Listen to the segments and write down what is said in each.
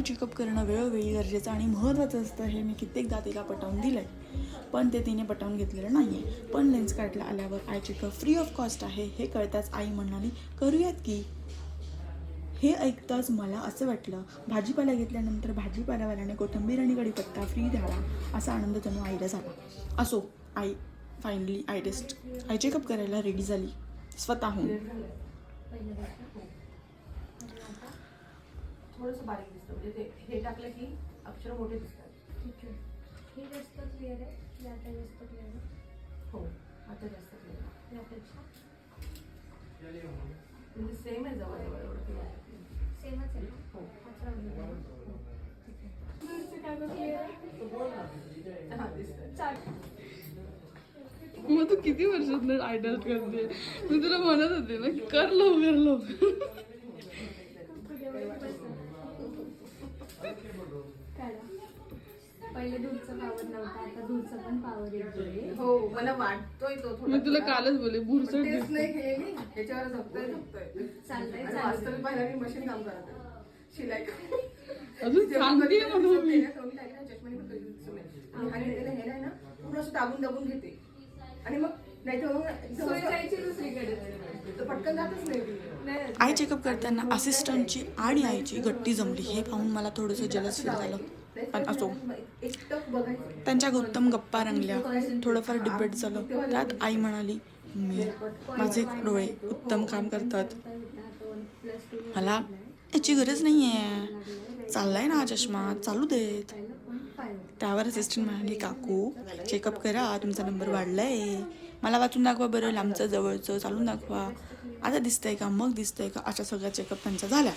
Checkup करणं वेळोवेळी गरजेचं आणि महत्त्वाचं असतं हे मी कित्येकदा तिला पटवून दिलं आहे, पण ते तिने पटवून घेतलेलं नाही आहे. पण लेन्स कार्टला आल्यावर I checkup free of cost आहे हे कळताच आई म्हणाली करूयात की. हे ऐकताच मला असं वाटलं भाजीपाला घेतल्यानंतर भाजीपालावाल्याने कोथिंबीर आणि कढीपत्ता फ्री द्यावा असा आनंद जणू आईला झाला. असो, आई फायनली आय चेकअप करायला रेडी झाली स्वतःहून. थोडंसं बारीक दिसतं म्हणजे ते हे टाकलं की अक्षर मोठे दिसतात. ठीक आहे. हे जास्त क्लिअर आहे, हे आता जास्त क्लिअर आहे. हो, आता जास्त क्लिअर आहे. यापेक्षा म्हणजे सेम आहे जवळजवळ एवढं क्लिअर. सेमच आहे ना? हो. अच्छा, हां दिसतंय. मग तू किती वर्षात आयडल करते? मी तुला म्हणत होते ना कर लवकर. पहिले दूधचा पावर नव्हता, आता दूधचा पण पावर येतोय. हो, मला वाटतोय तो थोडा. मी तुला कालच बोले बुरसट टेस्ट नाही केलेली, त्याच्यावर झोपतोय. चालतंय आणि चालतंय. वास्तविक पाहिलं की मशीन काम करत आहे. शिलाई अजून सांगते म्हणून मी. आणि हे नाही ना पूर्ण असं दाबून घेते आणि मग नाही तर दुसरीकडे पटकन जातच नाही. आय चेकअप करताना असिस्टंटची आणि आईची गट्टी जमली हे पाहून मला थोडंसं जलस फील झालं. पण असो, त्यांच्या उत्तम गप्पा रंगल्या, थोडंफार डिबेट झालं. त्यात आई म्हणाली माझे डोळे उत्तम काम करतात, मला याची गरज नाही आहे, चाललाय ना हा चष्मा चालू देत. त्यावर असिस्टंट म्हणाली काकू चेकअप करा, तुमचा नंबर वाढलाय, मला वाचून दाखवा बरं, लांबचं जवळचं चालून दाखवा, आता दिसतंय का मग दिसतंय का. अशा सगळ्या चेकअप त्यांच्या झाल्या.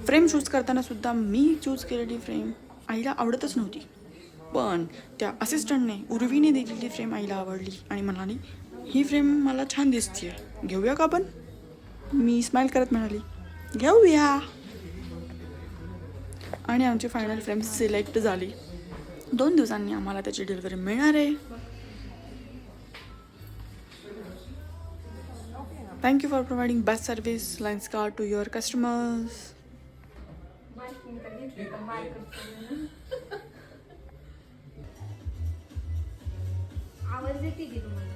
फ्रेम चूज करताना सुद्धा मी चूज केलेली फ्रेम आईला आवडतच नव्हती, पण त्या असिस्टंटने उर्वीने दिलेली फ्रेम आईला आवडली आणि म्हणाली ही फ्रेम मला छान दिसते, घेऊया का आपण. मी स्माईल करत म्हणाली घेऊया. आणि आमची फायनल फ्रेम सिलेक्ट झाली. 2 दिवसांनी आम्हाला त्याची डिलिव्हरी मिळणार आहे. Thank you for providing best service Lenskart to your customers. आवाज देते की तुम्हाला?